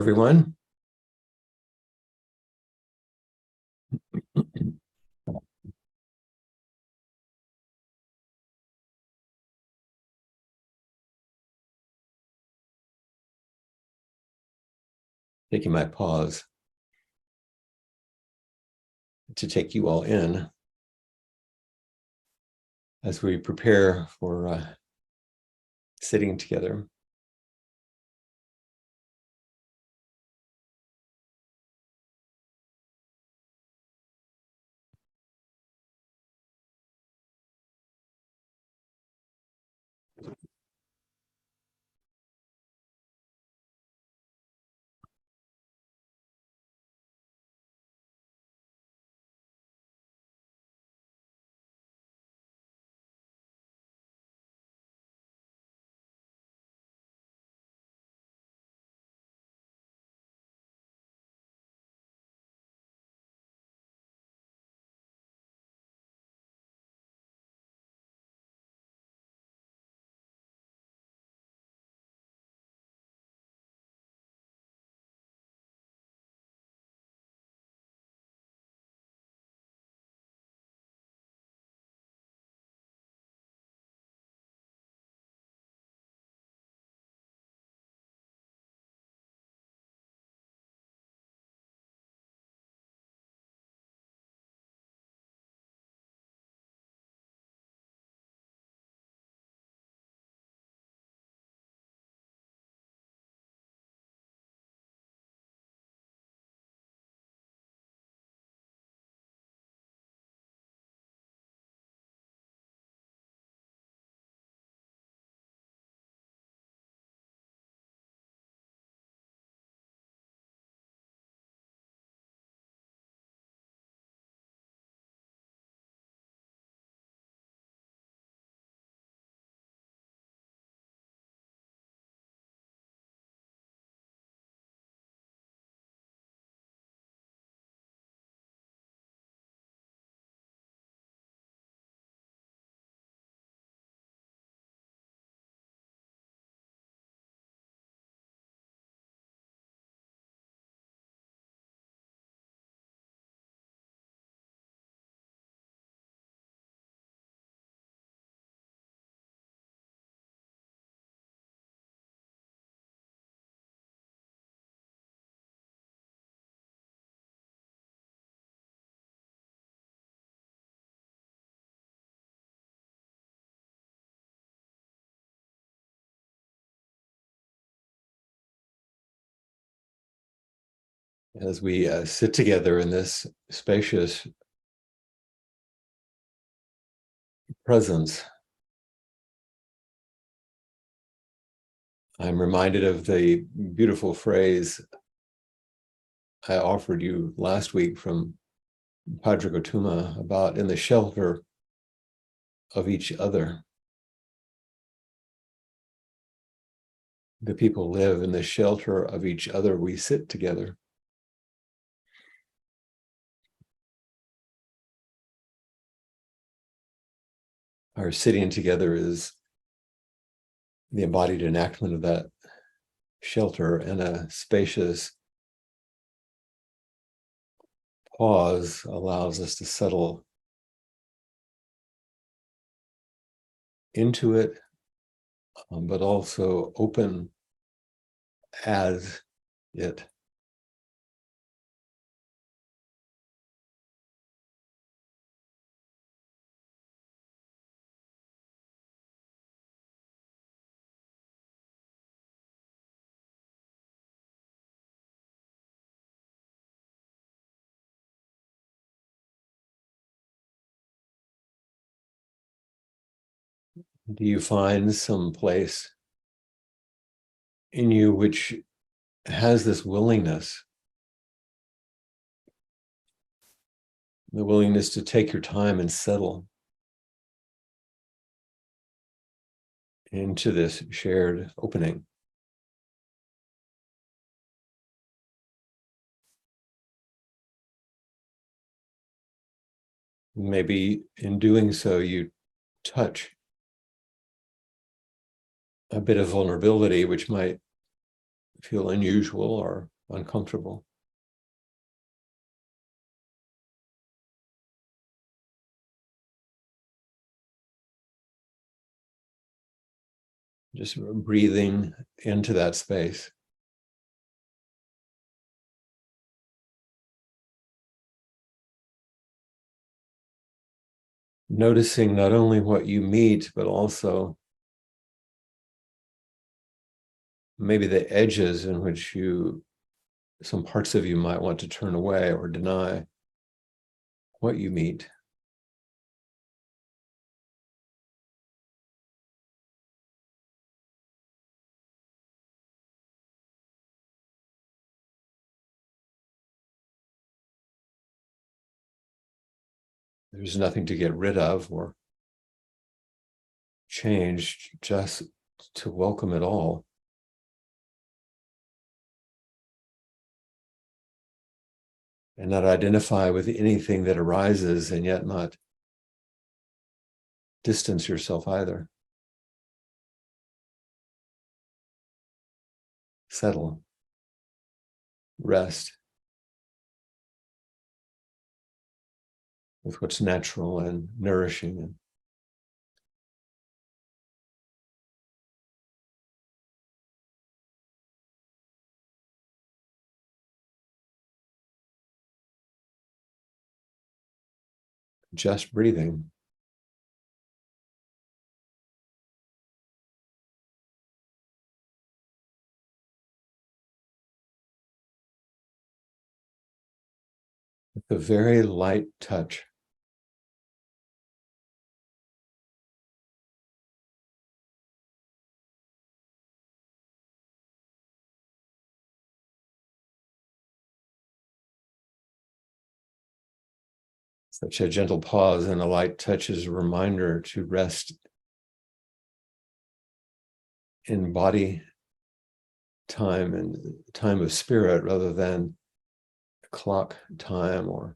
Everyone. Taking my pause to take you all in as we prepare for sitting together. As we sit together in this spacious presence, I'm reminded of the beautiful phrase I offered you last week from Padre Gotuma about in the shelter of each other. The people live in the shelter of each other. We sit together. Our sitting together is the embodied enactment of that shelter, and a spacious pause allows us to settle into it, but also open as it. Do you find some place in you which has this willingness, the willingness to take your time and settle into this shared opening? Maybe in doing so, you touch a bit of vulnerability, which might feel unusual or uncomfortable. Just breathing into that space. Noticing not only what you meet, but also maybe the edges in which some parts of you might want to turn away or deny what you meet. There's nothing to get rid of or change, just to welcome it all. And not identify with anything that arises, and yet not distance yourself either. Settle, rest with what's natural and nourishing. And just breathing. With a very light touch. Such a gentle pause and a light touch is a reminder to rest in body time and time of spirit rather than clock time. Or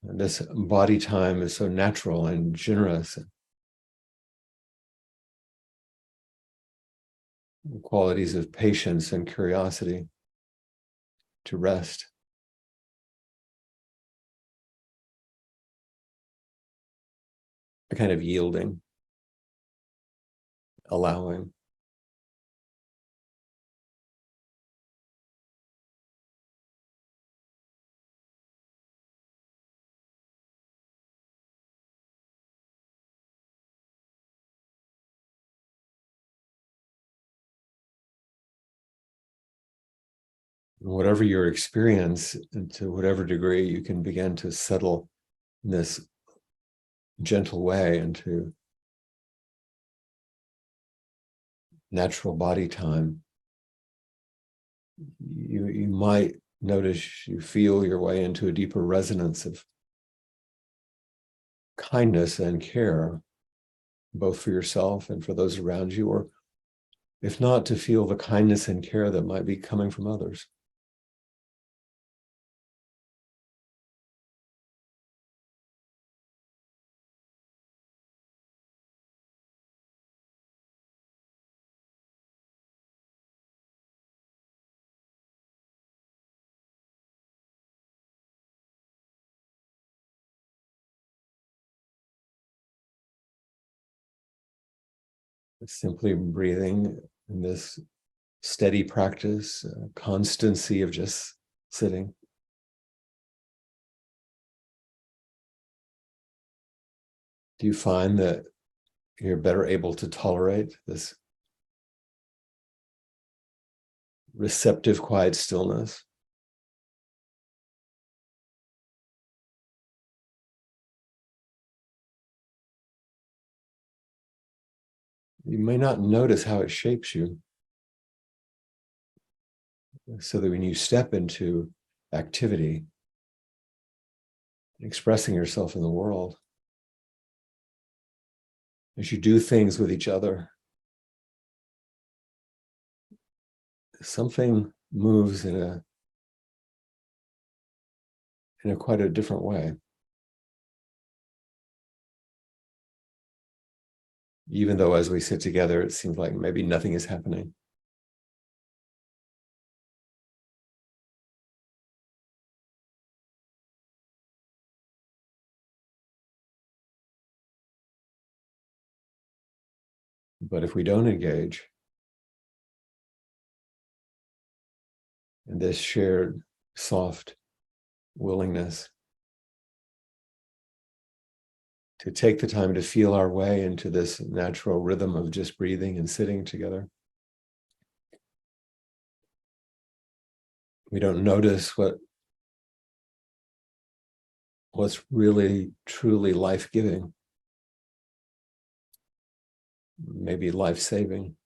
this body time is so natural and generous. Qualities of patience and curiosity to rest. A kind of yielding, allowing. Whatever your experience, and to whatever degree you can begin to settle in this gentle way into natural body time, you might notice you feel your way into a deeper resonance of kindness and care, both for yourself and for those around you, or if not, to feel the kindness and care that might be coming from others. Simply breathing in this steady practice, constancy of just sitting. Do you find that you're better able to tolerate this receptive, quiet stillness? You may not notice how it shapes you, so that when you step into activity, expressing yourself in the world, as you do things with each other, something moves in a quite a different way. Even though as we sit together, it seems like maybe nothing is happening. But if we don't engage in this shared soft willingness to take the time to feel our way into this natural rhythm of just breathing and sitting together, we don't notice what's really truly life-giving, maybe life-saving.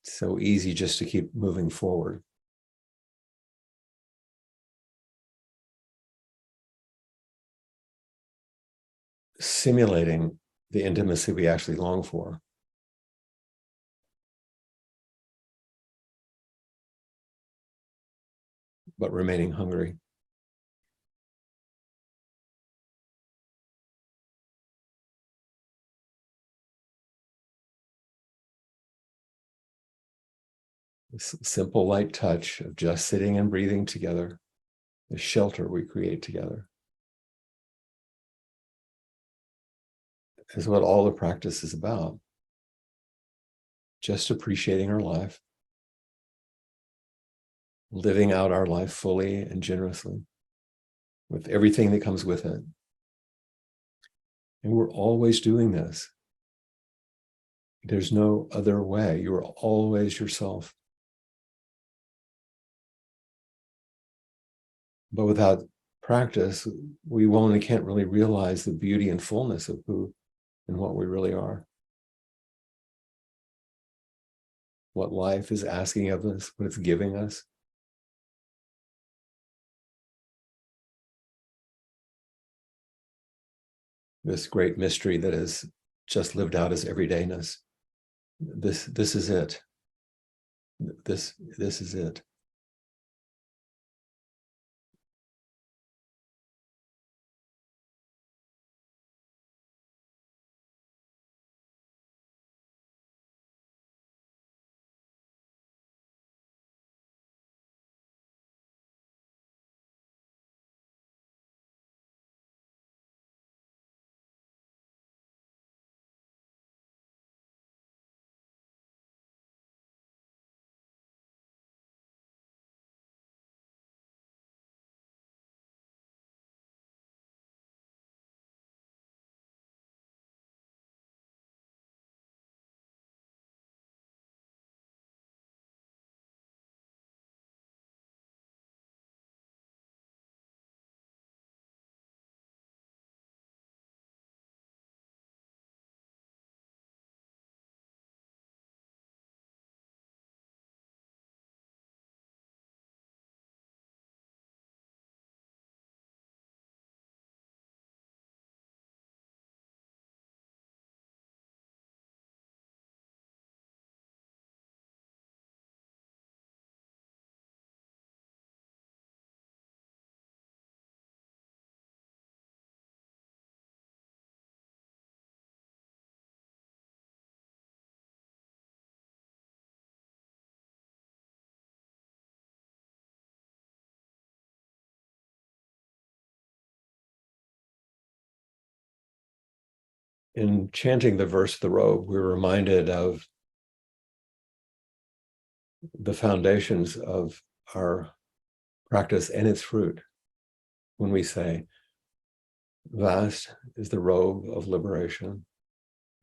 It's so easy just to keep moving forward. Simulating the intimacy we actually long for. But remaining hungry. This simple light touch of just sitting and breathing together, the shelter we create together, is what all the practice is about. Just appreciating our life, living out our life fully and generously, with everything that comes with it. And we're always doing this. There's no other way. You are always yourself. But without practice, we won't and can't really realize the beauty and fullness of who and what we really are. What life is asking of us, what it's giving us. This great mystery that is just lived out as everydayness. This is it. This is it. In chanting the verse of the robe, we're reminded of the foundations of our practice and its fruit when we say, vast is the robe of liberation,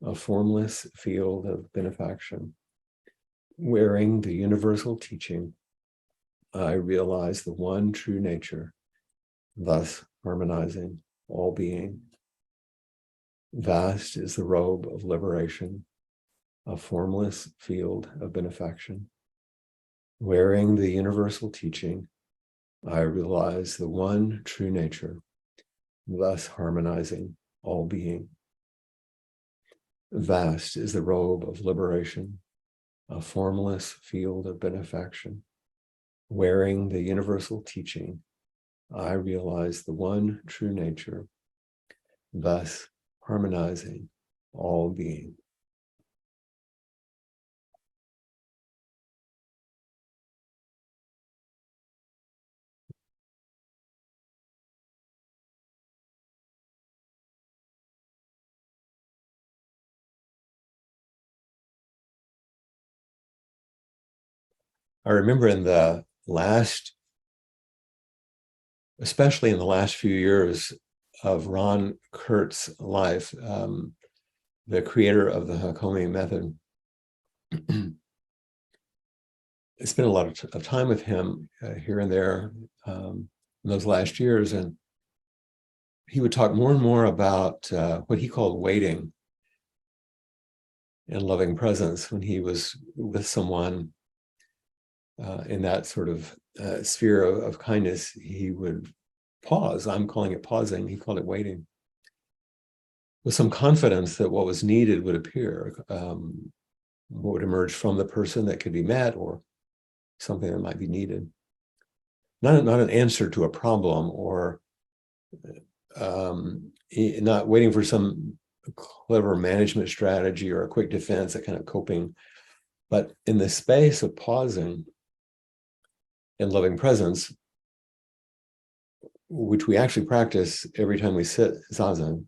a formless field of benefaction. Wearing the universal teaching, I realize the one true nature, thus harmonizing all being. Vast is the robe of liberation, a formless field of benefaction. Wearing the universal teaching, I realize the one true nature, thus harmonizing all being. Vast is the robe of liberation, a formless field of benefaction. Wearing the universal teaching, I realize the one true nature, thus harmonizing all being. I remember especially in the last few years of Ron Kurtz's life, the creator of the Hakomi method, I spent a lot of time with him here and there in those last years, and he would talk more and more about what he called waiting and loving presence when he was with someone in that sort of sphere of kindness. He would pause. I'm calling it pausing. He called it waiting, with some confidence that what was needed would appear, what would emerge from the person that could be met, or something that might be needed. Not an answer to a problem, or not waiting for some clever management strategy or a quick defense, that kind of coping, but in the space of pausing and loving presence, which we actually practice every time we sit zazen,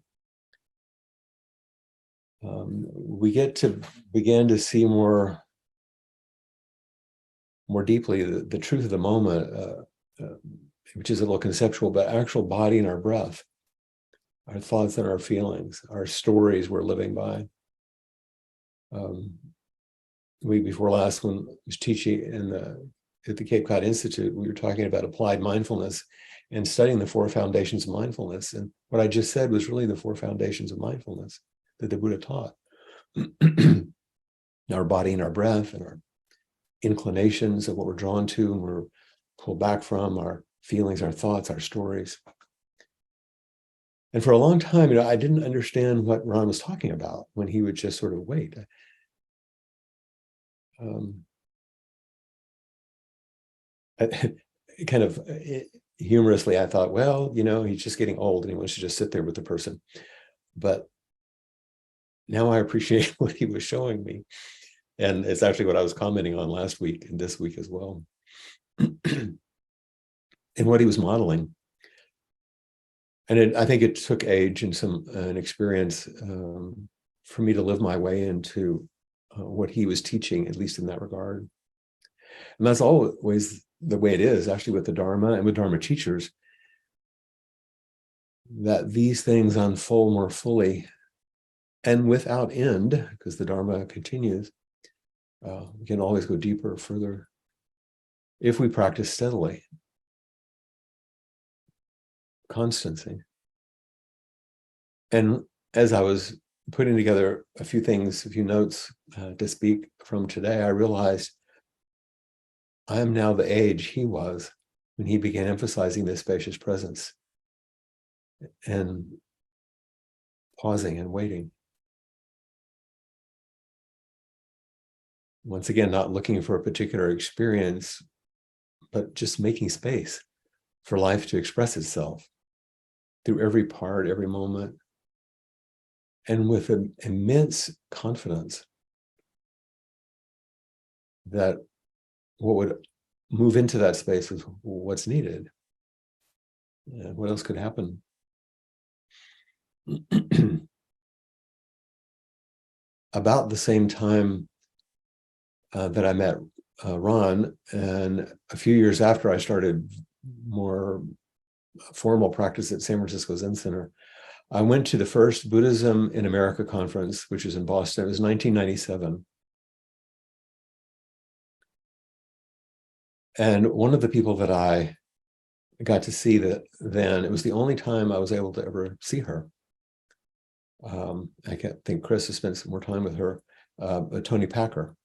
we get to begin to see more deeply the truth of the moment, which is a little conceptual, but actual body and our breath, our thoughts and our feelings, our stories we're living by. Week before last, when I was teaching at the Cape Cod Institute, we were talking about applied mindfulness and studying the 4 foundations of mindfulness. And what I just said was really the 4 foundations of mindfulness that the Buddha taught. Our body and our breath and our inclinations of what we're drawn to and we're pulled back from, our feelings, our thoughts, our stories. And for a long time, I didn't understand what Ron was talking about when he would just sort of wait. Kind of humorously, I thought, well, he's just getting old and he wants to just sit there with the person. But now I appreciate what he was showing me. And it's actually what I was commenting on last week and this week as well. And what he was modeling. And I think it took age and an experience for me to live my way into what he was teaching, at least in that regard. And that's always the way it is, actually, with the Dharma and with Dharma teachers, that these things unfold more fully and without end, because the Dharma continues. We can always go deeper, further, if we practice steadily. Constancy. And as I was putting together a few notes to speak from today, I realized I am now the age he was when he began emphasizing this spacious presence and pausing and waiting. Once again, not looking for a particular experience, but just making space for life to express itself through every part, every moment, and with an immense confidence that what would move into that space is what's needed. And what else could happen? About the same time that I met Ron, and a few years after I started more formal practice at San Francisco Zen Center, I went to the first Buddhism in America conference, which was in Boston. It was 1997. And one of the people that I got to see then, it was the only time I was able to ever see her. I think Chris has spent some more time with her, Toni Packer.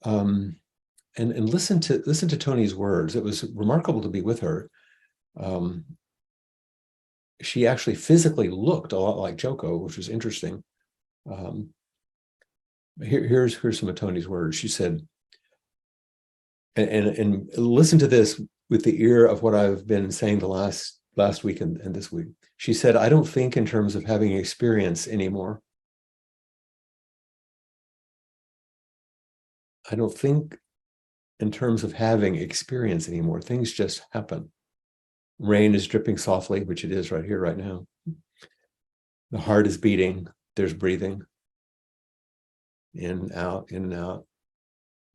And listen to Toni's words. It was remarkable to be with her. She actually physically looked a lot like Joko, which was interesting. Here's some of Toni's words. She said, and listen to this with the ear of what I've been saying the last week and this week. She said, I don't think in terms of having experience anymore. I don't think in terms of having experience anymore. Things just happen. Rain is dripping softly, which it is right here, right now. The heart is beating. There's breathing. In and out, in and out.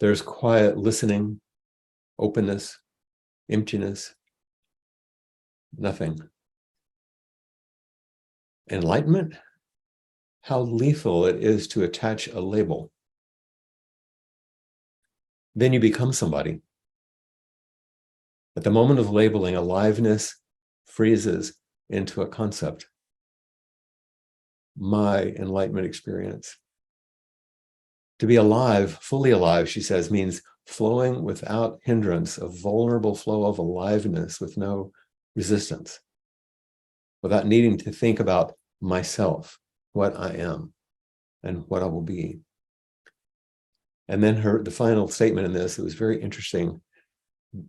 There's quiet listening, openness, emptiness, nothing. Enlightenment, how lethal it is to attach a label. Then you become somebody. At the moment of labeling, aliveness freezes into a concept. My enlightenment experience. To be alive, fully alive, she says, means flowing without hindrance, a vulnerable flow of aliveness with no resistance, without needing to think about myself, what I am, and what I will be. And then the final statement in this, it was very interesting.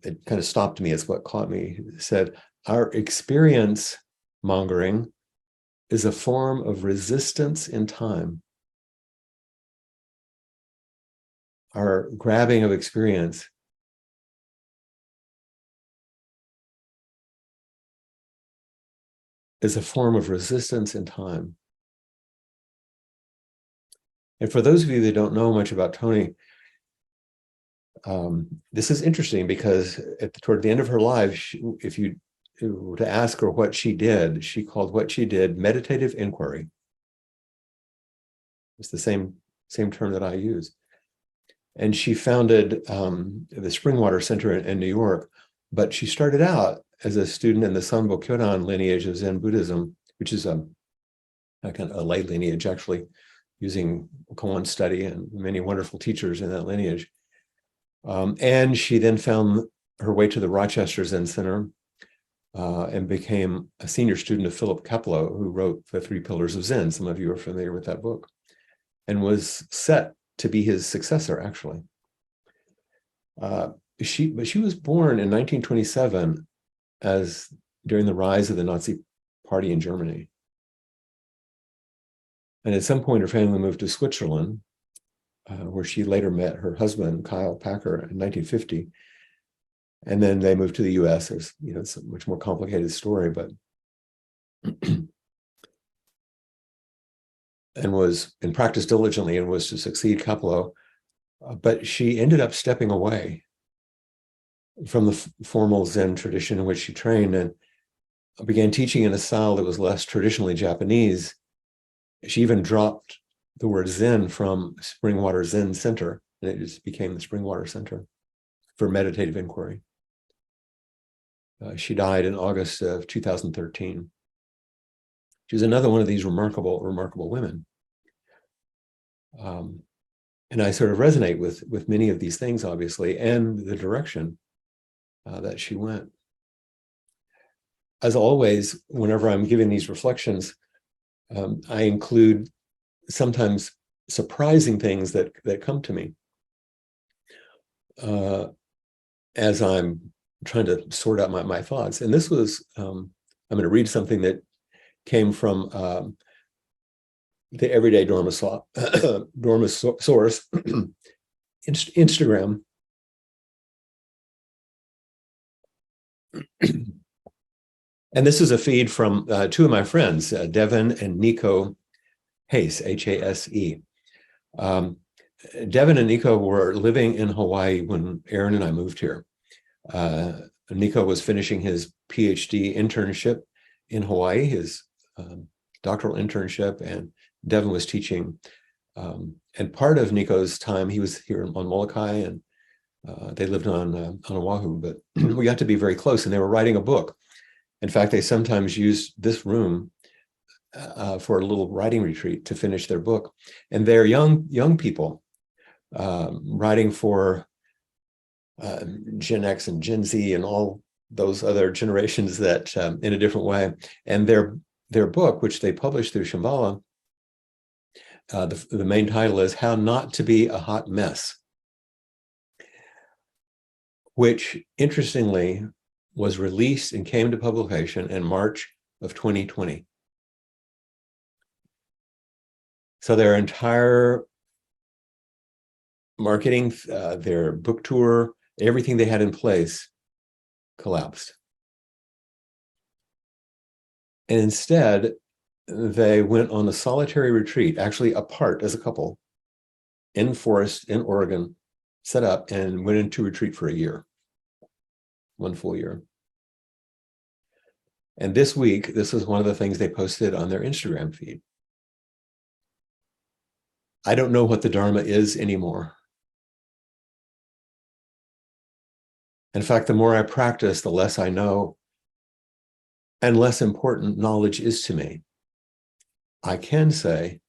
It kind of stopped me. It's what caught me. It said, our experience mongering is a form of resistance in time. Our grabbing of experience is a form of resistance in time. And for those of you that don't know much about Toni, this is interesting because toward the end of her life, if you were to ask her what she did, she called what she did meditative inquiry. It's the same term that I use. And she founded the Springwater Center in New York, but she started out as a student in the Sanbo Kyodan lineage of Zen Buddhism, which is a kind of a lay lineage, actually, using koan study and many wonderful teachers in that lineage. And she then found her way to the Rochester Zen Center and became a senior student of Philip Kapleau, who wrote The Three Pillars of Zen. Some of you are familiar with that book, and was set to be his successor, actually. But she was born in 1927 during the rise of the Nazi Party in Germany. And at some point, her family moved to Switzerland, where she later met her husband, Kyle Packer, in 1950. And then they moved to the US. It's a much more complicated story, but and practiced diligently and was to succeed Kapleau. But she ended up stepping away from the formal Zen tradition in which she trained and began teaching in a style that was less traditionally Japanese. She even dropped the word Zen from Springwater Zen Center, and it just became the Springwater Center for meditative inquiry. She died in August of 2013. She was another one of these remarkable women. And I sort of resonate with many of these things, obviously, and the direction that she went. As always, whenever I'm giving these reflections, I include sometimes surprising things that come to me as I'm trying to sort out my thoughts. And this was, I'm going to read something that came from the Everyday Dormosaurus Instagram. And this is a feed from two of my friends, Devin and Nico Hase, Hase. Devin and Nico were living in Hawaii when Aaron and I moved here. Nico was finishing his PhD internship in Hawaii, his doctoral internship, and Devin was teaching. And part of Nico's time, he was here on Molokai, and they lived on Oahu, but we got to be very close, and they were writing a book. In fact, they sometimes used this room for a little writing retreat to finish their book. And they're young people writing for Gen X and Gen Z and all those other generations that in a different way. And their book, which they published through Shambhala, the main title is How Not to Be a Hot Mess, which interestingly was released and came to publication in March of 2020. So their entire marketing, their book tour, everything they had in place collapsed. And instead, they went on a solitary retreat, actually apart as a couple, in forest in Oregon, set up and went into retreat for a year, 1 full year. And this week, this was one of the things they posted on their Instagram feed. I don't know what the Dharma is anymore. In fact, the more I practice, the less I know and less important knowledge is to me. I can say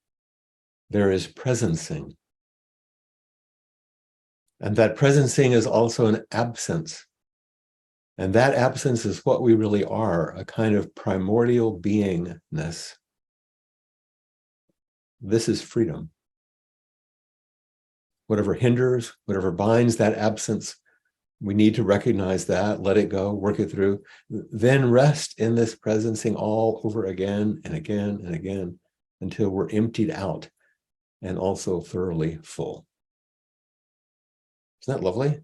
there is presencing. And that presencing is also an absence. And that absence is what we really are, a kind of primordial beingness. This is freedom. Whatever hinders, whatever binds that absence, we need to recognize that, let it go, work it through, then rest in this presencing all over again and again and again until we're emptied out and also thoroughly full. Isn't that lovely?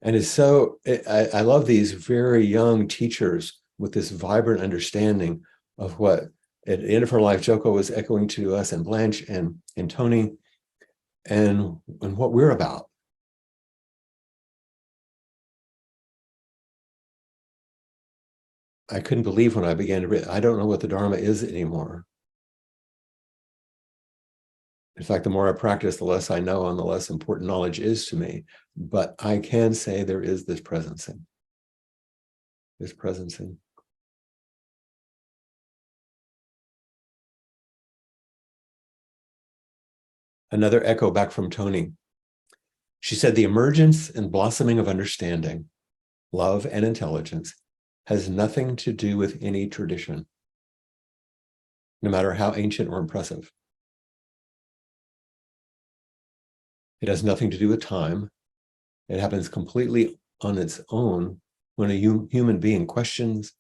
And it's so, I love these very young teachers with this vibrant understanding of what at the end of her life, Joko was echoing to us, and Blanche and Tony, and what we're about. I couldn't believe when I began to read, I don't know what the Dharma is anymore. In fact, the more I practice, the less I know and the less important knowledge is to me. But I can say there is this presencing. This presencing. Another echo back from Tony. She said, the emergence and blossoming of understanding, love, and intelligence has nothing to do with any tradition, no matter how ancient or impressive. It has nothing to do with time. It happens completely on its own when a human being questions,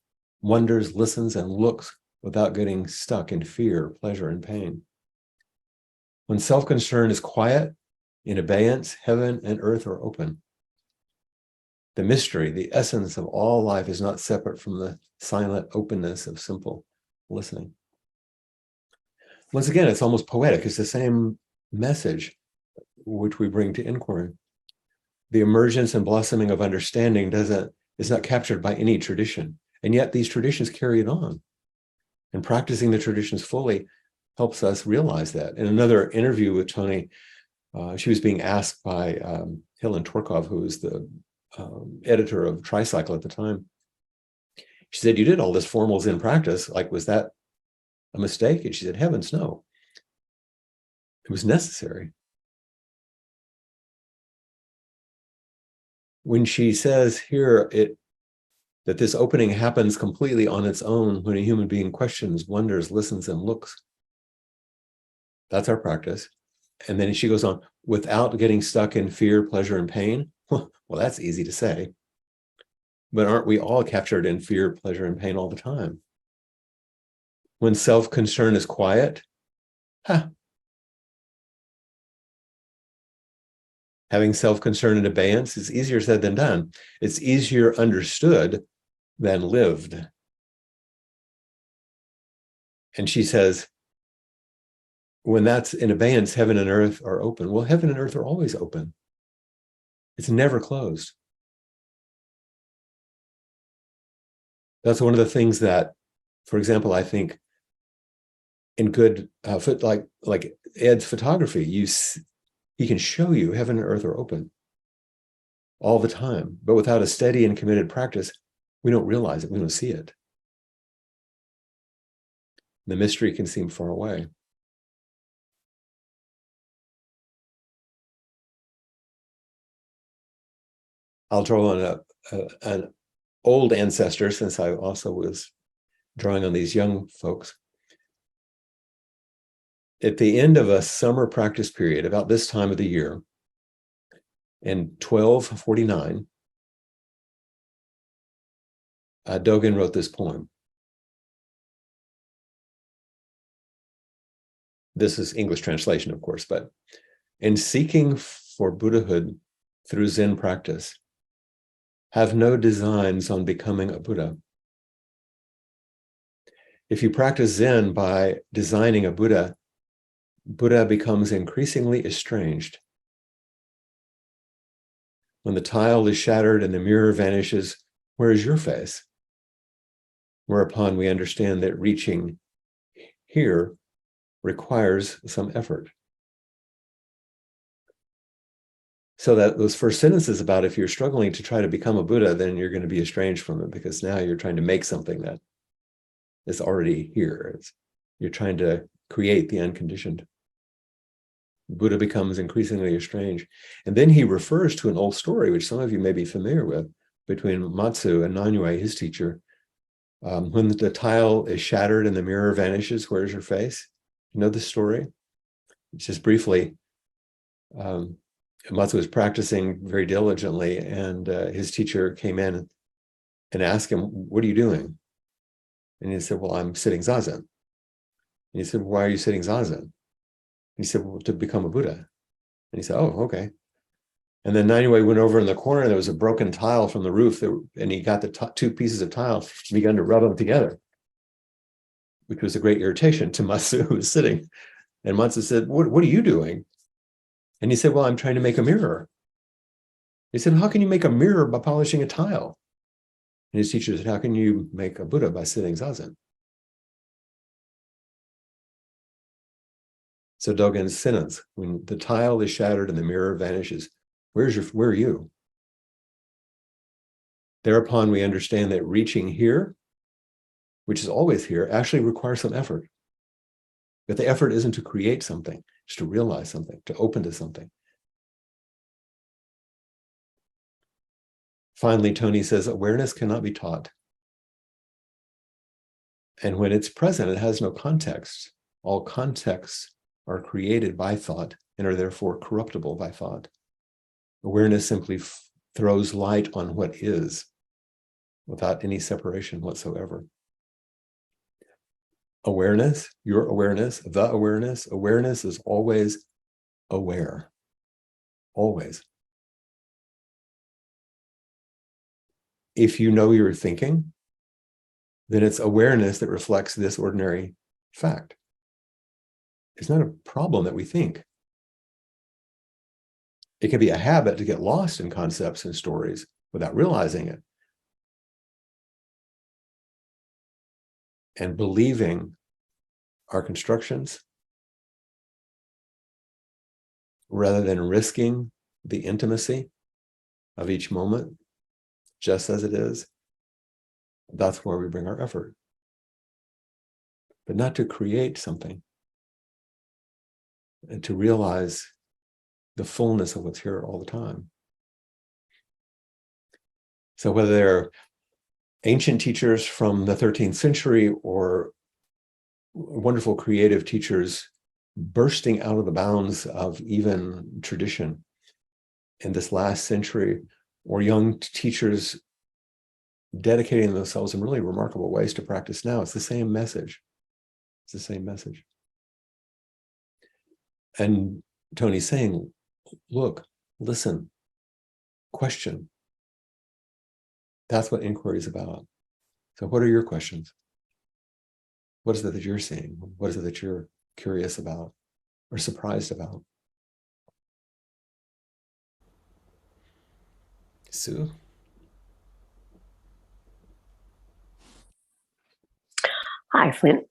wonders, listens, and looks without getting stuck in fear, pleasure, and pain. When self-concern is quiet, in abeyance, heaven and earth are open. The mystery, the essence of all life is not separate from the silent openness of simple listening. Once again, it's almost poetic. It's the same message which we bring to inquiry. The emergence and blossoming of understanding is not captured by any tradition. And yet these traditions carry it on. And practicing the traditions fully helps us realize that. In another interview with Tony, she was being asked by Helen Torkov, who was the editor of Tricycle at the time. She said, you did all this formal Zen practice. Like, was that a mistake? And she said, heavens, no. It was necessary. When she says here that this opening happens completely on its own when a human being questions, wonders, listens, and looks, that's our practice. And then she goes on, without getting stuck in fear, pleasure, and pain. Well, that's easy to say. But aren't we all captured in fear, pleasure, and pain all the time? When self-concern is quiet, having self-concern and abeyance is easier said than done. It's easier understood than lived. And she says, when that's in abeyance, heaven and earth are open. Well, heaven and earth are always open. It's never closed. That's one of the things that, for example, I think in good, like Ed's photography, he can show you heaven and earth are open all the time. But without a steady and committed practice, we don't realize it. We don't see it. The mystery can seem far away. I'll draw on an old ancestor, since I also was drawing on these young folks. At the end of a summer practice period, about this time of the year, in 1249, Dogen wrote this poem. This is English translation, of course, but in seeking for Buddhahood through Zen practice, have no designs on becoming a Buddha. If you practice Zen by designing a Buddha, Buddha becomes increasingly estranged. When the tile is shattered and the mirror vanishes, where is your face? Whereupon we understand that reaching here requires some effort. So that those first sentences about if you're struggling to try to become a Buddha, then you're going to be estranged from it, because now you're trying to make something that is already here. You're trying to create the unconditioned. Buddha becomes increasingly estranged. And then he refers to an old story, which some of you may be familiar with, between Matsu and Nanyue, his teacher. When the tile is shattered and the mirror vanishes, where's your face? You know this story? Just briefly, Matsu was practicing very diligently, and his teacher came in and asked him, "What are you doing?" And he said, "Well, I'm sitting zazen." And he said, "Why are you sitting zazen?" And he said, "Well, to become a Buddha." And he said, "Oh, okay." And then Nanyue went over in the corner, and there was a broken tile from the roof, and he got the two pieces of tile and began to rub them together, which was a great irritation to Matsu, who was sitting. And Matsu said, what are you doing?" And he said, "Well, I'm trying to make a mirror." He said, "How can you make a mirror by polishing a tile?" And his teacher said, "How can you make a Buddha by sitting zazen?" So Dogen's sentence, when the tile is shattered and the mirror vanishes, where are you? Thereupon we understand that reaching here, which is always here, actually requires some effort. But the effort isn't to create something, it's to realize something, to open to something. Finally, Tony says, awareness cannot be taught. And when it's present, it has no context. All contexts are created by thought and are therefore corruptible by thought. Awareness simply throws light on what is without any separation whatsoever. Awareness, your awareness, the awareness is always aware. Always. If you know you're thinking, then it's awareness that reflects this ordinary fact. It's not a problem that we think. It can be a habit to get lost in concepts and stories without realizing it. And believing our constructions rather than risking the intimacy of each moment, just as it is, that's where we bring our effort. But not to create something, and to realize the fullness of what's here all the time. So whether they're ancient teachers from the 13th century or wonderful creative teachers bursting out of the bounds of even tradition in this last century, or young teachers dedicating themselves in really remarkable ways to practice now, it's the same message. It's the same message. And Tony's saying, look, listen, question. That's what inquiry is about. So what are your questions? What is it that you're seeing? What is it that you're curious about or surprised about? Sue? Hi, Flint.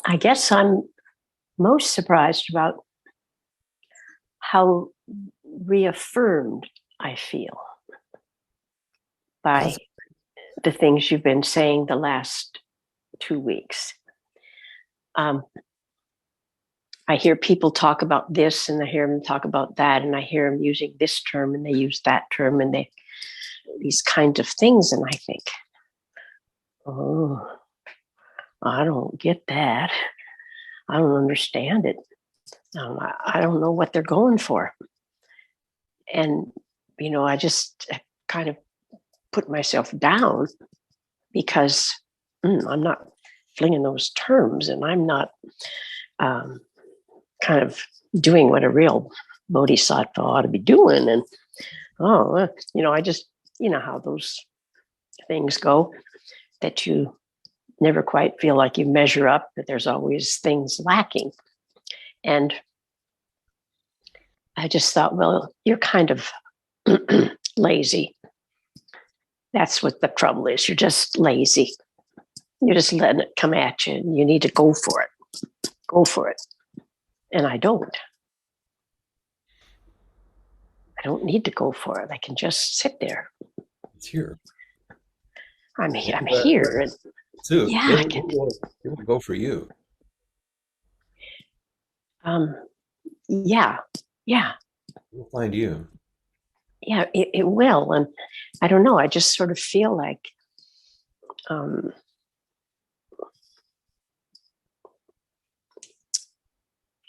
I guess I'm most surprised about how reaffirmed I feel by the things you've been saying the last 2 weeks. I hear people talk about this, and I hear them talk about that, and I hear them using this term, and they use that term, and these kinds of things, and I think, oh, I don't get that. I don't understand it. I don't know what they're going for. And, I just kind of put myself down because I'm not flinging those terms, and I'm not kind of doing what a real bodhisattva ought to be doing. And, I just, how those things go, that you never quite feel like you measure up, that there's always things lacking. And I just thought, well, you're kind of lazy. That's what the trouble is. You're just lazy. You're just letting it come at you, and you need to go for it. Go for it. And I don't. I don't need to go for it. I can just sit there. It's here. I'm But here. And Sue, yeah, I can. it will go for you. Um, yeah, yeah, It will find you. yeah. It will. And I don't know. I just sort of feel like um,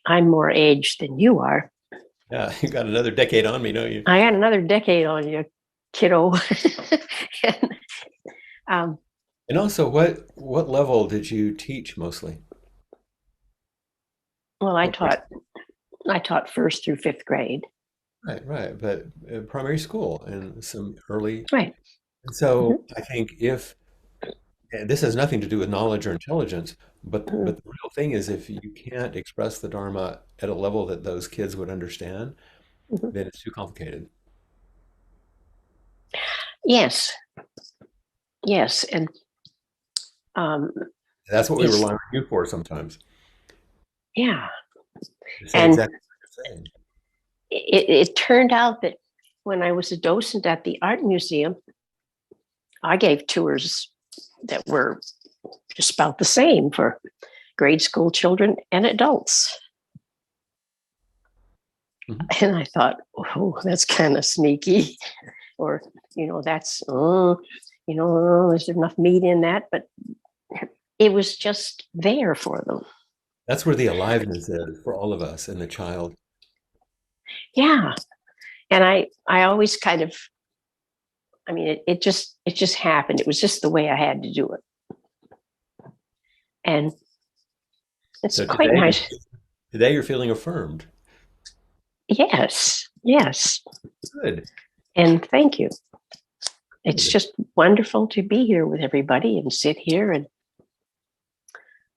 I'm more aged than you are. Yeah, you got another decade on me, don't you? I got another decade on you, kiddo. and, um, And also, what level did you teach mostly? well, What grade? I taught first through fifth grade. Right, right. But primary school and some early. Right. And Mhm, so I think if and this has nothing to do with knowledge or intelligence, mhm, but the real thing is if you can't express the Dharma at a level that those kids would understand, mhm. then it's too complicated. Yes, yes, and um, That's what we it's rely on you for sometimes, yeah, to say and exactly what you're saying. it turned out that when I was a docent at the art museum, I gave tours that were just about the same for grade school children and adults. Mhm. And I thought, oh, that's kind of sneaky. Or, that's, is there enough meat in that? But it was just there for them. That's where the aliveness is for all of us and the child. Yeah. And I always kind of, I mean, it just happened. It was just the way I had to do it. And it's So quite nice. today you're feeling affirmed. Yes. Yes. Good. And thank you. It's Good. just wonderful to be here with everybody and sit here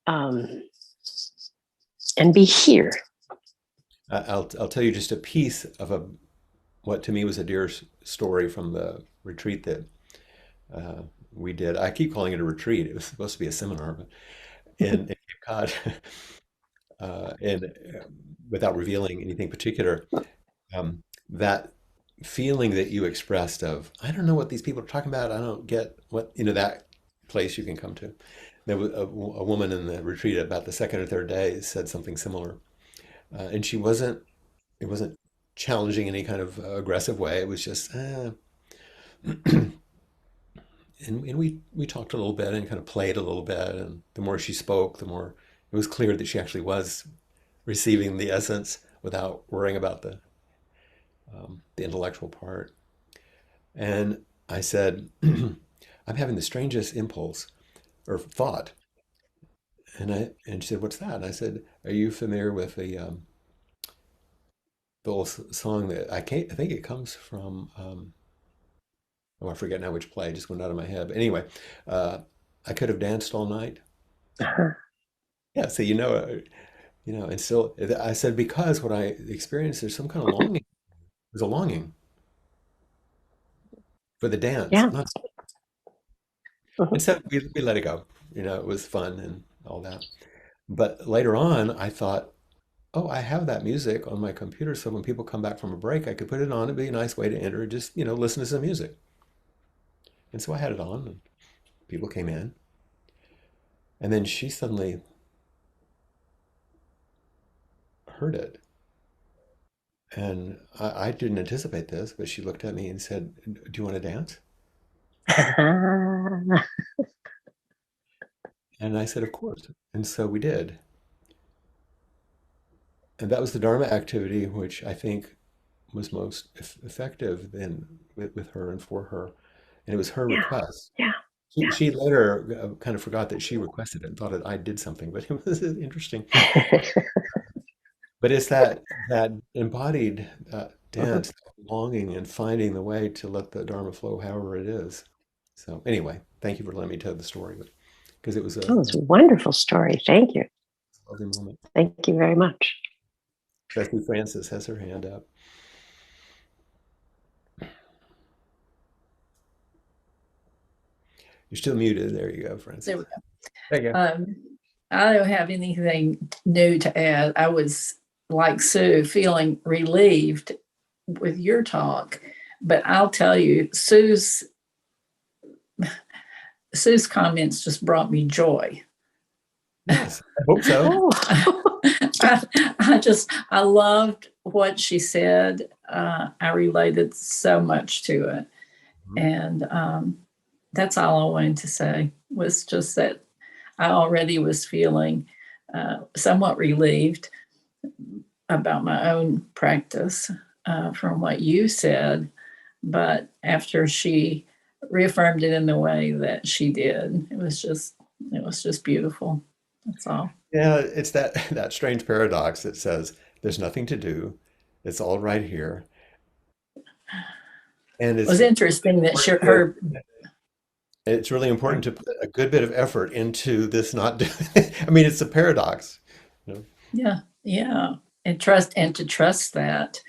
um, and be here. I'll tell you just a piece of what to me was a dear story from the retreat that uh, we did. I keep calling it a retreat. It was supposed to be a seminar, but in Cape Cod, and without revealing anything particular, that feeling that you expressed of, I don't know what these people are talking about. I don't get what, that place you can come to. There was a woman in the retreat about the second or third day said something similar. And it wasn't challenging in any kind of aggressive way. It was just, and we talked a little bit and kind of played a little bit. And the more she spoke, the more it was clear that she actually was receiving the essence without worrying about the intellectual part. And I said, I'm having the strangest impulse or thought. And she said, what's that? And I said, are you familiar with the old song that I think it comes from, oh, I forget now which play, it just went out of my head. But anyway, uh, I could have danced all night. Uh-huh. Yeah, so and still, I said, because what I experienced, there's some kind of longing. There's a longing for the dance. Yeah. Not, Mhm. and so we let it go. It was fun and all that. But later on, I thought, oh, I have that music on my computer, so when people come back from a break, I could put it on. It'd be a nice way to enter, just, listen to some music. And so I had it on, and people came in. And then she suddenly heard it. And I didn't anticipate this, but she looked at me and said, do you want to dance? And I said, of course. And so we did. And that was the Dharma activity, which I think was most effective with her and for her. And it was her Yeah. request. Yeah. She later kind of forgot that she requested it and thought that I did something, but it was interesting. Yeah. But it's that embodied Mhm. dance, longing and finding the way to let the Dharma flow however it is. So anyway, thank you for letting me tell the story, because it was Oh, it's a wonderful story. Thank you. lovely moment. Thank you very much. Bessie Francis has her hand up. You're still muted. There you go, There Francis. we go. There you go. I don't have anything new to add. I was like Sue, feeling relieved with your talk, but I'll tell you, Sue's comments just brought me joy. Yes, I hope so. Oh, I loved what she said. I related so much to it. Mhm. And that's all I wanted to say, was just that I already was feeling somewhat relieved about my own practice from what you said. But after she reaffirmed it in the way that she did, it was just beautiful. That's all. Yeah, it's that that strange paradox that says there's nothing to do. It's all right here. And It was interesting that it's really important to put a good bit of effort into this not doing. I mean, it's a paradox. You know, yeah, yeah, and to trust that.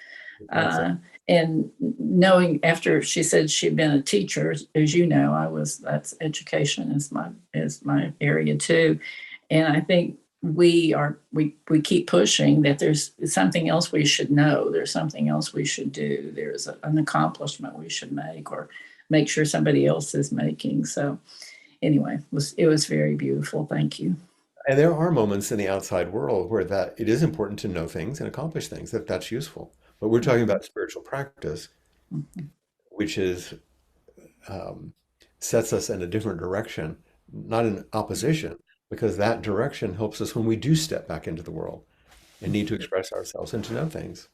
that's it. Uh, and knowing, after she said she'd been a teacher, as you know, that's education is my area too. And I think we keep pushing that there's something else we should know. There's something else we should do. There's an accomplishment we should make, or make sure somebody else is making. So anyway, it was very beautiful. Thank you. And there are moments in the outside world where that it is important to know things and accomplish things, that that's useful. But we're talking Mhm, about spiritual practice, mhm. which is um, sets us in a different direction, not in opposition, because that direction helps us when we do step back into the world and need to express ourselves and to know things.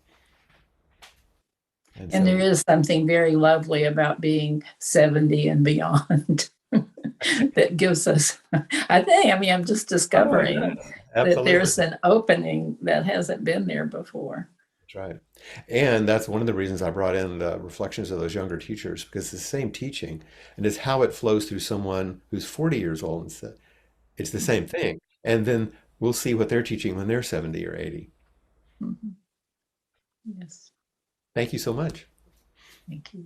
And And there so, is something very lovely about being 70 and beyond that gives us, I mean, I'm just oh discovering yeah, that absolutely. there's an opening that hasn't been there before. That's right. And that's one of the reasons I brought in the reflections of those younger teachers, because it's the same teaching and it's how it flows through someone who's 40 years old. It's the same thing. And then we'll see what they're teaching when they're 70 or 80. Mhm. Yes, Thank you so much. thank you.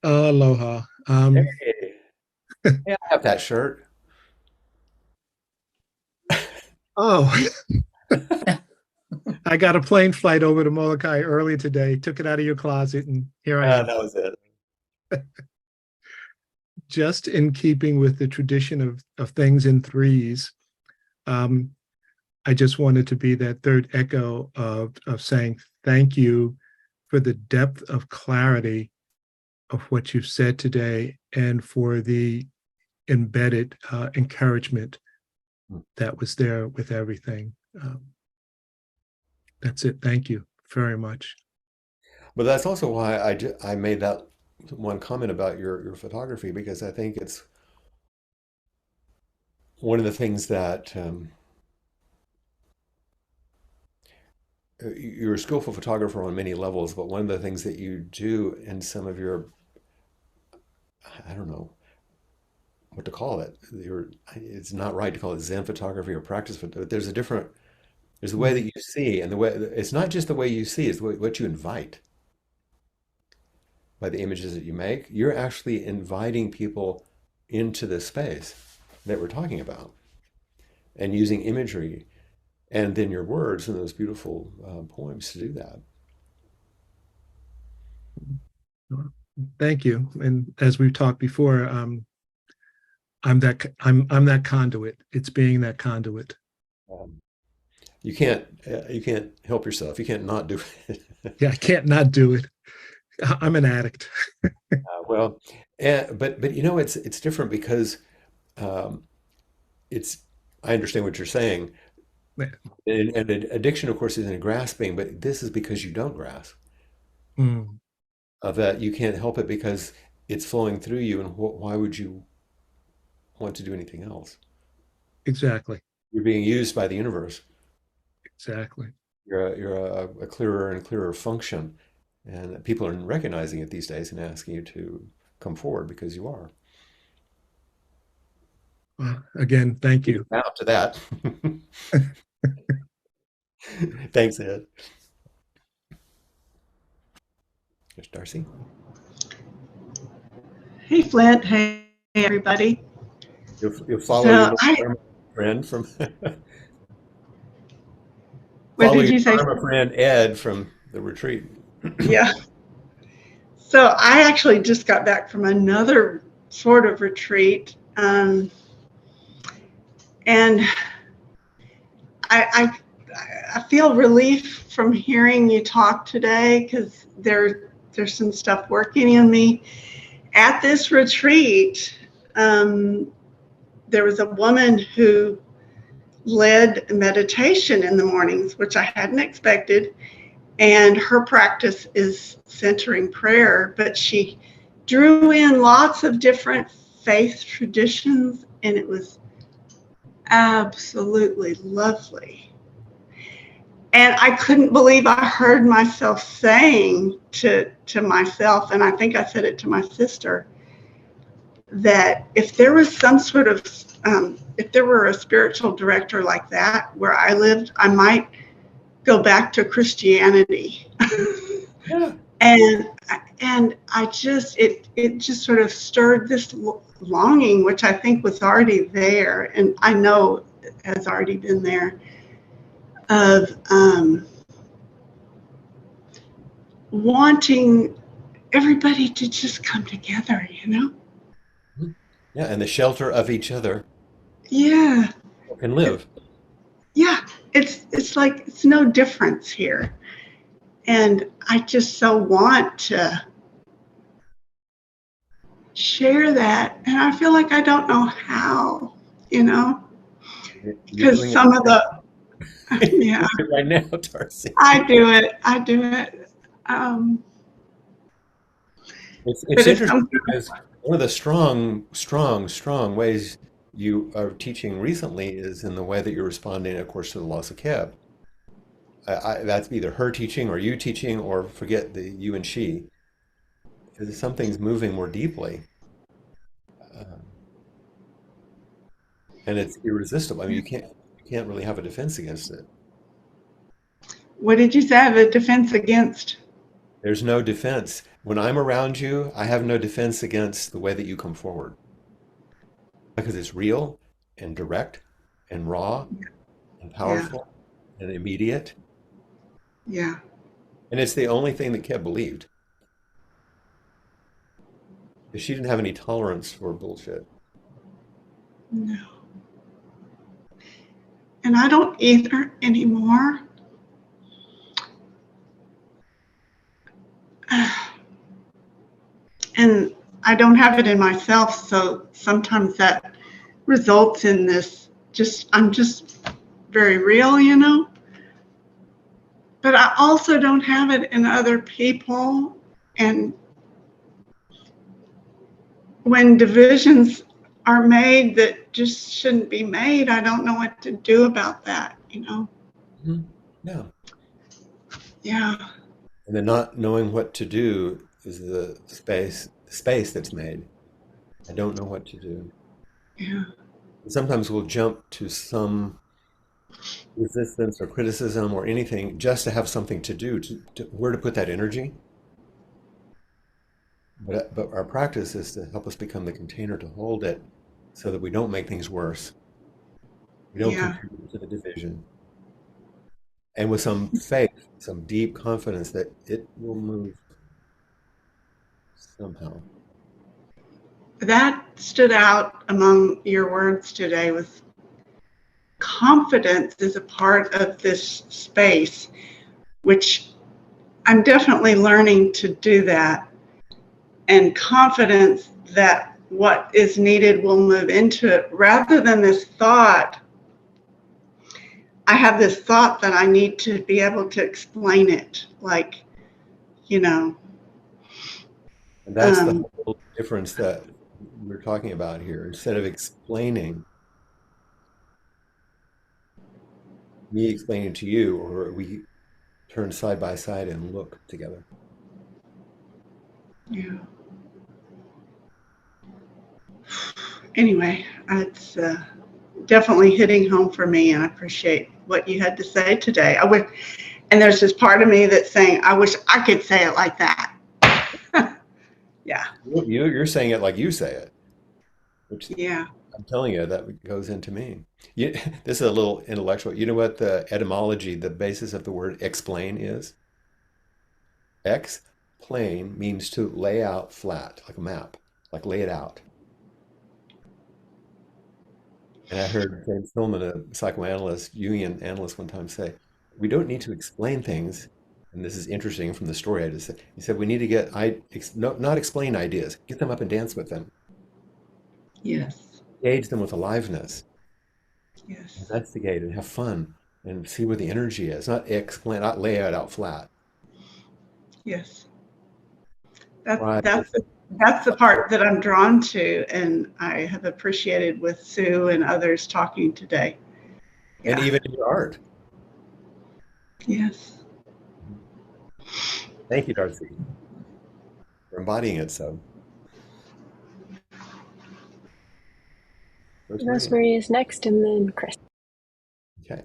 Aloha. Hey, yeah, I have that shirt. Oh, I got a plane flight over to Molokai early today, took it out of your closet, and here I am. That was it. Just in keeping with the tradition of things in threes, um, I just wanted to be that third echo of saying thank you for the depth of clarity of what you've said today and for the embedded encouragement that was there with everything. That's it. Thank you very much. But that's also why I made that one comment about your photography, because I think it's one of the things that you're a skillful photographer on many levels, but one of the things that you do in some of your, I don't know what to call it. It's not right to call it Zen photography or practice, but there's a way that Mm, you see, and the way it's not just the way you see, it's what you invite by the images that you make. You're actually inviting people into this space that we're talking about and using imagery and then your words and those beautiful poems to do that. well, thank you. And as we've talked before, I'm that conduit. It's being that conduit. Um, you can't help yourself. You can't not do it. Yeah, I can't not do it. I'm an addict. Well, but you know it's different because um, it's I understand what you're saying, and addiction, of course, is in grasping, but this is because you don't grasp. Mm, That you can't help it because it's flowing through you, and why would you want to do anything else? exactly. You're being used by the universe. Exactly. You're a clearer and clearer function, and people are recognizing it these days and asking you to come forward because you are. Again, thank You can you. bow to that. Thanks, Ed. There's Darcy. Hey, Flint. Hey, everybody. You'll follow So your I, Dharma friend from what follow did your you say? Dharma friend Ed from the retreat. Yeah. So I actually just got back from another sort of retreat. And I, I feel relief from hearing you talk today because there's some stuff working in me. At this retreat, there was a woman who led meditation in the mornings, which I hadn't expected. And her practice is centering prayer, but she drew in lots of different faith traditions, and it was absolutely lovely. And I couldn't believe I heard myself saying to myself, and I think I said it to my sister, that if there was some sort of, if there were a spiritual director like that where I lived, I might go back to Christianity. Yeah. And I just, it just sort of stirred this longing, which I think was already there, and I know has already been there, of wanting everybody to just come together, you know? Yeah, and the shelter of each other Yeah, can live. yeah. It's like it's no difference here, and I just so want to share that, and I feel like I don't know how, you know, You're because doing some of the yeah, it right now, Darcy. I do it. It's But it's interesting something. because one of the strong ways you are teaching recently is in the way that you're responding, of course, to the loss of Keb. That's either her teaching or you teaching, or forget the you and she. Because something's moving more deeply, uh, and it's irresistible. I mean, you can't really have a defense against it. What did you say? I have a defense against? There's no defense. When I'm around you, I have no defense against the way that you come forward because it's real and direct and raw and Yeah, powerful and immediate. yeah, And it's the only thing that Keb believed. Because she didn't have any tolerance for bullshit. no. And I don't either anymore. And I don't have it in myself, so sometimes that results in this I'm just very real, you know? But I also don't have it in other people. And when divisions are made that just shouldn't be made, I don't know what to do about that, you know? Mhm. Yeah. Yeah, And then not knowing what to do is the space that's made. I don't know what to do. yeah, And sometimes we'll jump to some resistance or criticism or anything just to have something to do, where to put that energy. But our practice is to help us become the container to hold it so that we don't make things worse. We don't yeah. contribute to the division. And with some faith, some deep confidence that it will move somehow. That stood out among your words today with confidence is a part of this space, which I'm definitely learning to do that. And confidence that what is needed will move into it rather than this thought. I have this thought that I need to be able to explain it, like, you know, And that's the um, whole difference that we're talking about here. Instead of explaining, me explaining to you, or we turn side by side and look together. yeah. Anyway, it's definitely hitting home for me, and I appreciate what you had to say today. And there's this part of me that's saying, I wish I could say it like that. Yeah. You're saying it like you say it, which Yeah. I'm telling you, that goes into me. You, this is a little intellectual. You know what the etymology, the basis of the word explain is? Ex plane means to lay out flat, like a map, like lay it out. And I heard James Hillman, a psychoanalyst, Jungian analyst, one time say, we don't need to explain things. And this is interesting from the story I just said. He said, we need to get, no, not explain ideas, get them up and dance with them, Yes. engage them with aliveness, Yes. investigate and have fun and see where the energy is, not explain, not lay it out flat. Yes. That, Right. that's the part that I'm drawn to, and I have appreciated with Sue and others talking today. And Yeah. even in your art. Yes. Thank you, Darcy, for embodying it so. Rosemary. Rosemary is next, and then Chris. Okay.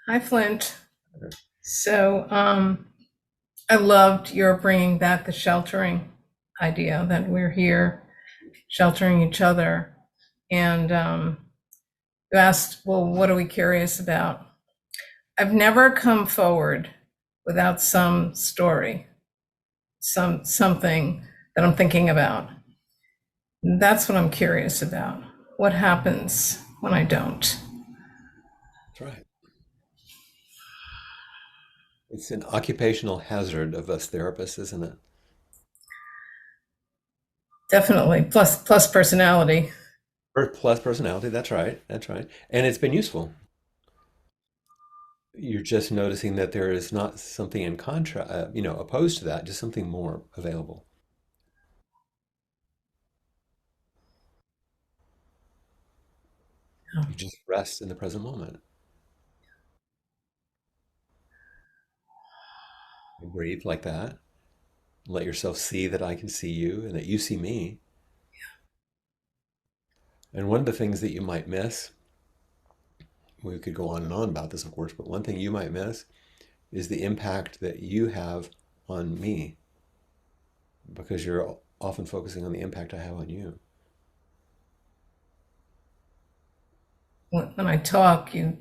Hi, Flint. So I loved your bringing back the sheltering idea, that we're here sheltering each other. And you asked, well, what are we curious about? I've never come forward without some story, something that I'm thinking about. That's what I'm curious about. What happens when I don't? That's right. It's an occupational hazard of us therapists, isn't it? Definitely. Plus personality. Plus personality, that's right. That's right. And it's been useful. You're just noticing that there is not something in opposed to that, just something more available. Yeah. You just rest in the present moment. You breathe like that. Let yourself see that I can see you and that you see me. And one of the things that you might miss, we could go on and on about this, of course, but one thing you might miss is the impact that you have on me, because you're often focusing on the impact I have on you. When I talk, you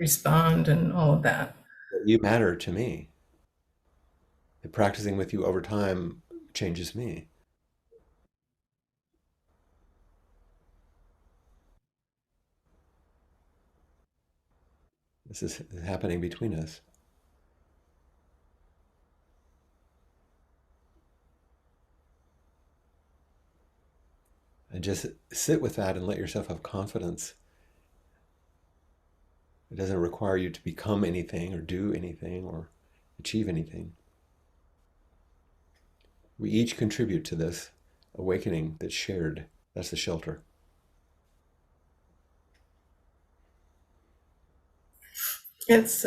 respond and all of that. You matter to me. And practicing with you over time changes me. This is happening between us. And just sit with that and let yourself have confidence. It doesn't require you to become anything or do anything or achieve anything. We each contribute to this awakening that's shared. That's the shelter. It's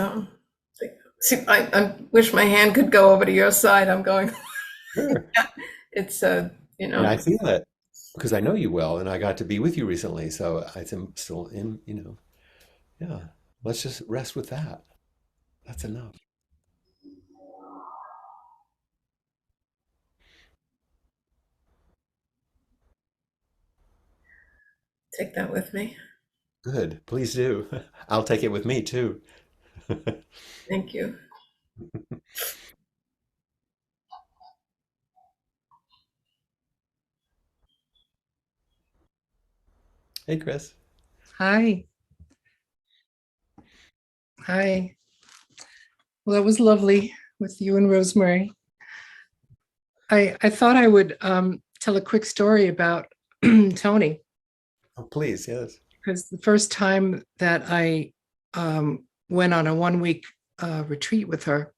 see, I wish my hand could go over to your side. I'm going. Sure. It's And I feel it because I know you well and I got to be with you recently. So I'm still in, yeah. Let's just rest with that. That's enough. take that with me. Good. Please do. I'll take it with me too. Thank you. Hey, Chris. Hi. Hi. Well, that was lovely with you and Rosemary. I thought I would tell a quick story about Tony, Oh, please, yes. because the first time that I went on a 1-week retreat with her,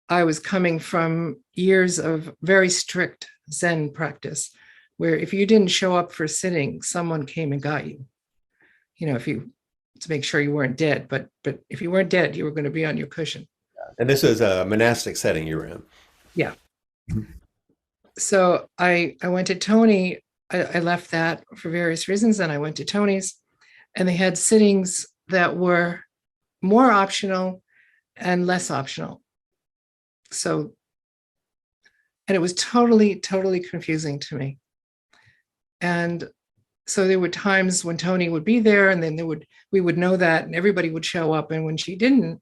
I was coming from years of very strict Zen practice, where if you didn't show up for sitting, someone came and got you. To make sure you weren't dead, but if you weren't dead, you were going to be on your cushion. And this is a monastic setting you were in. Yeah. So I went to Tony. I left that for various reasons, and I went to Tony's, and they had sittings that were more optional and less optional. So And it was totally, totally confusing to me. And so there were times when Tony would be there, and then we would know that, and everybody would show up. And when she didn't,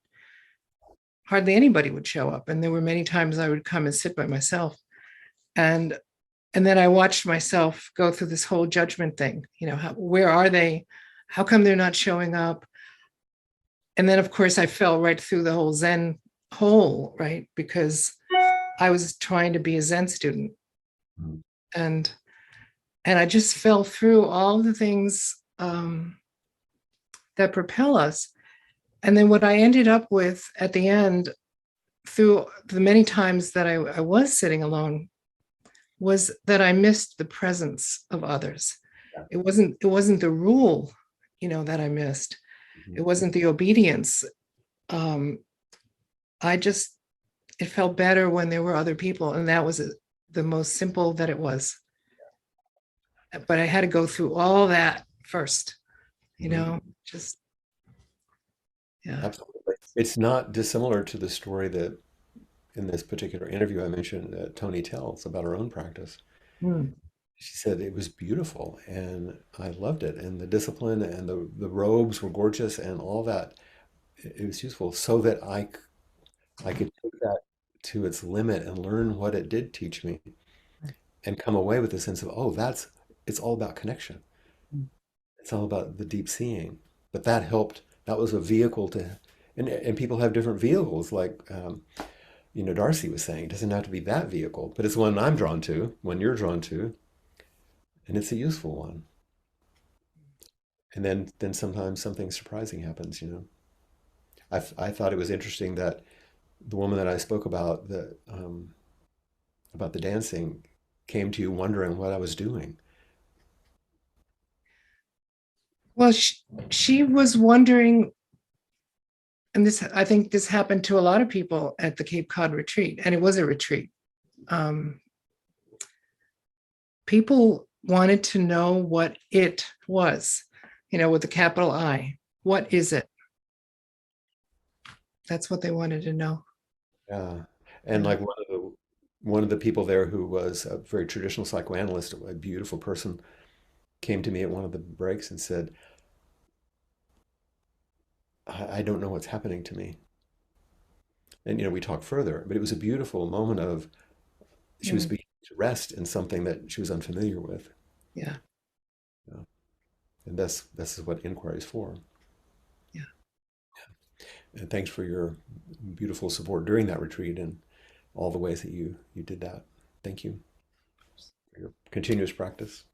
hardly anybody would show up. And there were many times I would come and sit by myself. And then I watched myself go through this whole judgment thing. Where are they? How come they're not showing up? And then, of course, I fell right through the whole Zen hole, right? Because I was trying to be a Zen student. Mhm. And I just fell through all the things that propel us. And then what I ended up with at the end, through the many times that I was sitting alone, was that I missed the presence of others. It wasn't the rule, that I missed. It wasn't the obedience. It felt better when there were other people, and that was the most simple that it was. But I had to go through all that first, just, yeah. Absolutely. It's not dissimilar to the story that in this particular interview I mentioned that Tony tells about her own practice. Hmm. She said it was beautiful and I loved it. And the discipline and the robes were gorgeous and all that. It was useful so that I could take that to its limit and learn what it did teach me and come away with a sense of, oh, it's all about connection. Mm. It's all about the deep seeing. But that helped. That was a vehicle and people have different vehicles. Like, Darcy was saying, it doesn't have to be that vehicle, but it's one I'm drawn to, one you're drawn to, and it's a useful one. And then sometimes something surprising happens. I thought it was interesting that the woman that I spoke about the dancing came to you wondering what I was doing. Well, she was wondering, and I think this happened to a lot of people at the Cape Cod retreat, and it was a retreat. People wanted to know what it was, with a capital I. What is it? That's what they wanted to know. Yeah. And Yeah. like one of the people there who was a very traditional psychoanalyst, a beautiful person, came to me at one of the breaks and said, I don't know what's happening to me. And we talked further, but it was a beautiful moment of she was Mm. beginning to rest in something that she was unfamiliar with. Yeah. Yeah. And this is what inquiry is for. Yeah. And thanks for your beautiful support during that retreat and all the ways that you did that. Thank you for your continuous practice.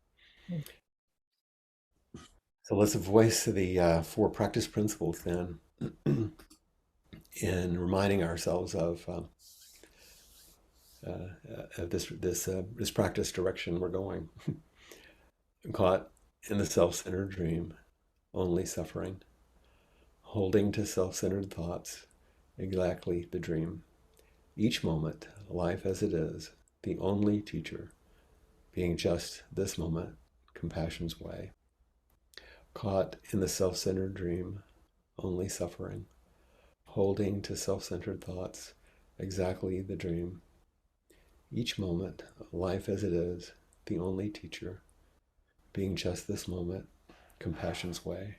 Mm. So let's voice the 4 practice principles then, in reminding ourselves of this practice direction we're going. Caught in the self-centered dream, only suffering, holding to self-centered thoughts, exactly the dream. Each moment, life as it is, the only teacher, being just this moment, compassion's way. Caught in the self-centered dream, only suffering, holding to self-centered thoughts, exactly the dream. Each moment, life as it is, the only teacher, being just this moment, compassion's way.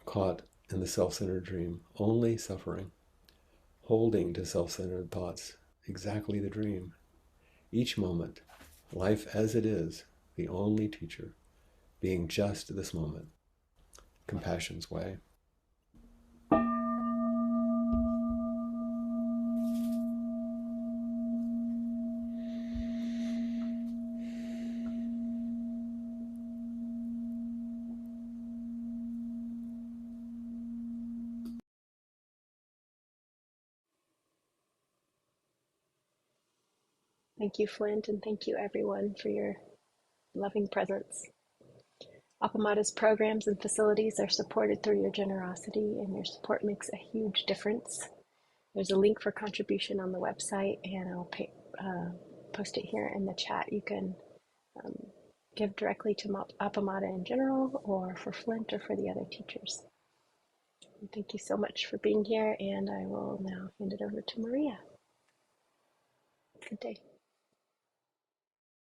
Caught in the self-centered dream, only suffering, holding to self-centered thoughts, exactly the dream. Each moment, life as it is, the only teacher, being just this moment, compassion's way. Thank you, Flint, and thank you, everyone, for your loving presence. Appamada's programs and facilities are supported through your generosity, and your support makes a huge difference. There's a link for contribution on the website, and I'll post it here in the chat. You can give directly to Appamada in general, or for Flint, or for the other teachers. And thank you so much for being here, and I will now hand it over to Maria. Good day.